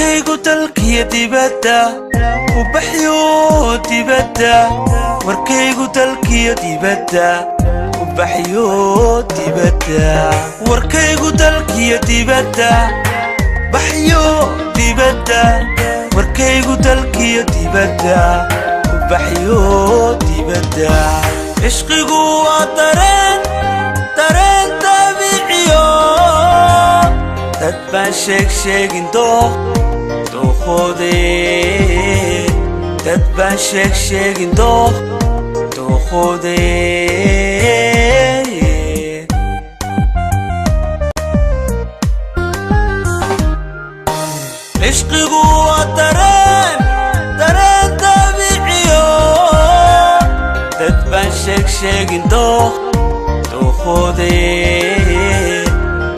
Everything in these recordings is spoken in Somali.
warkaygu dalkiyo dibadda u baxyo dibadda warkaygu dalkiyo dibadda u baxyo dibadda warkaygu dalkiyo dibadda baxyo dibadda warkaygu dalkiyo dibadda u baxyo dibadda ishqigu waa dareen dabiiciyo dad baan sheegin dookhode dad baan sheegin dookhode ishqigu waa dareen dabiiciyo dad baan sheegin dookhode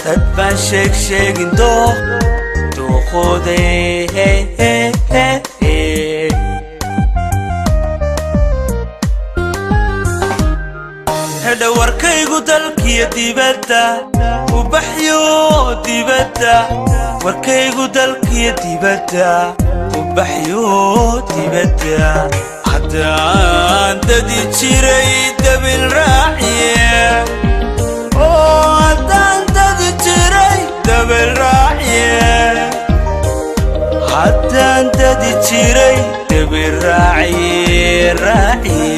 dad baan sheegin dookhode hadha warkaygu dalkiyo dibadda u baxyo dibadda warkaygu dalkiyo dibadda u baxyo dibadda haddaan dadi jiray dabil raaciye haddaan dadi jiray dabil raaciye haddaan dadi jiray dabil raaciye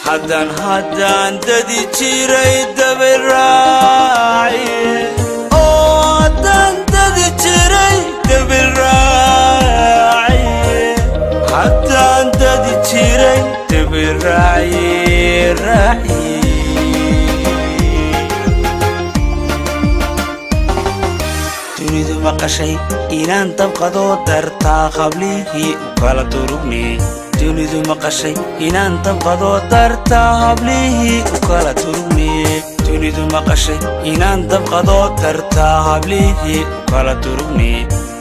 haddaan dadi jiray dabil raaciye haddaan dadi jiray dabil raaciye dunidu maqashay inaan dabqado dartaa qablihii u kala durugni dunidu maqashay inaan dabqado dartaa hablihii u kala durugni dunidu maqashay inaan dabqado dartaa hablihii u kala durugni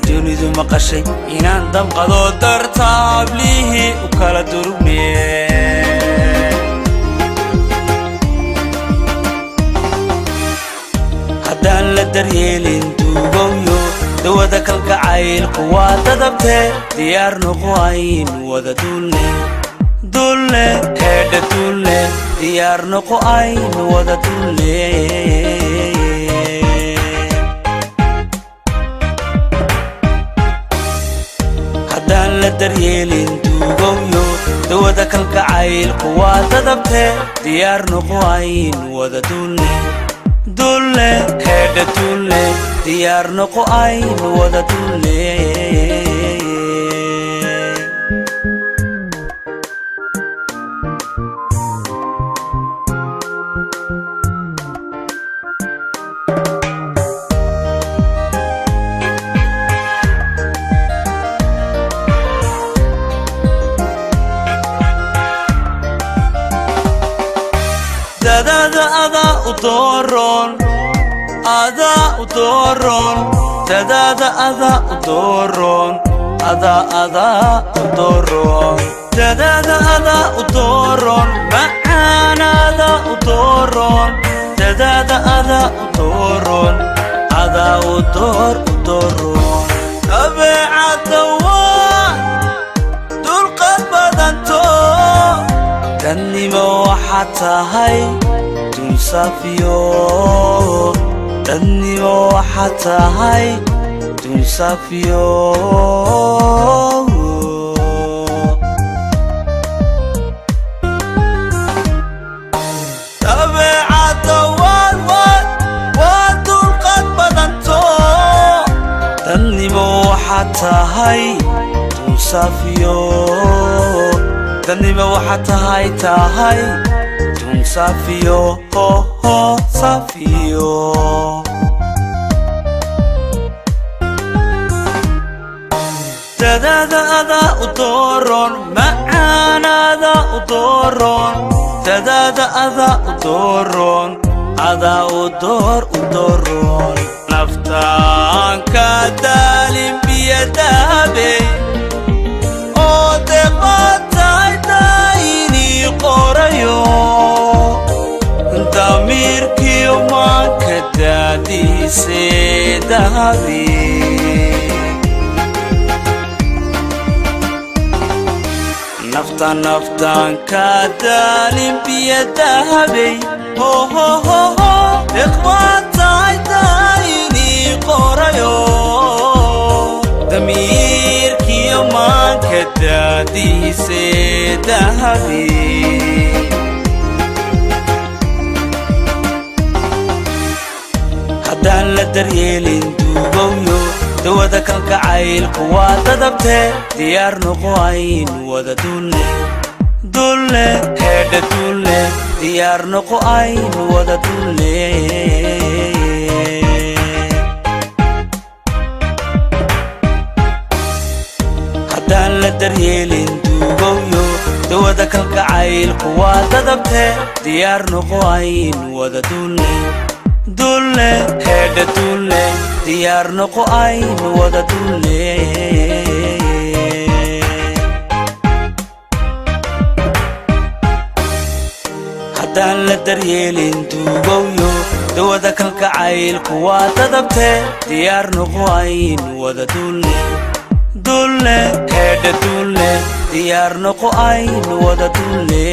dunidu maqashay inaan dabqado dartaa hablihii u kala durugni haddaan la daryeelin duugowyo dawada kalgacaylku waa dadabtee diyaar noqo ayn wada dulle heedha dulle diyaar noqo ayn wada dulle haddaan la daryeelin duugowyo dawada kalgacaylku waa dadabtee diyaar noqo ayn wada dulle heedha dulle diyaar noqo ayn wada dulle dadada adaa u dooron dadada adaa u dooron dadada adaa u dooron macaanada u dooron dadada adaa u dooron dabeecadda waa dulqad badanto dadnimo waxaad tahay dun safiyo dadnimo waxaad tahay dun safiyo dabeecadda waa dulqad badanto dadnimo waxaad tahay dun safiyo dadnimo waxaad tahay dun safiyo safiyo dadada adaa u dooron macaanada u dooron dadada adaa u dooron naftaan ka daalin biyadaabey oo deeqaad tahay daayinii qorayo damiirkii يومك دادي سيدهبي نفتان كدالين بيدهبي هو هو هو هو إخواتي دايني قريو ضمير يومك دادي سيدهبي haddaan la daryeelin duugoyo dawada kalka caylku waa dadabte diyaar noqo ayn wada dulle heedha dulle diyaar noqo ayn wada dulle haddaan la daryeelin duugoyo dawada kalka caylku waa dadabte diyaar noqo ayn wada dulle heedha dulle diyaar noqo ayn wada dulle haddaan la daryeelin duugoyo dawada kalka caylku waa dadabte diyaar noqo ayn wada dulle heedha dulle diyaar noqo ayn wada dulle